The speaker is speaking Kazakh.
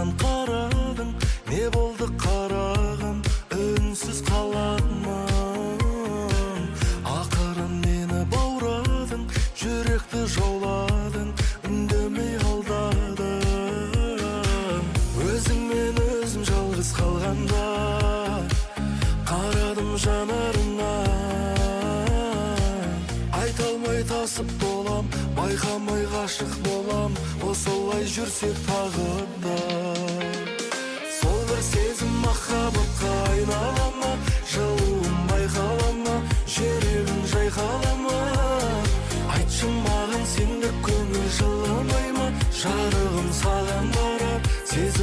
артымнан қарадың, не болды қарағым, үнсіз қаламын. Ақырын мені баурадың, жүректі жауладың, үндемей алдадың. Өзіңмен өзім жалғыз қалғанда қарадым жанарыңа. Айта алмай тасып толам, байқамай ғашық болам, осылай жүрсек тағы да. Сол бір сезім махаббатқа айнала ма, жылуын байқала ма, жүрегің жайқала ма? Айтшы маған, сендік көңіл жыламай ма? Жарығым саған барар, сезім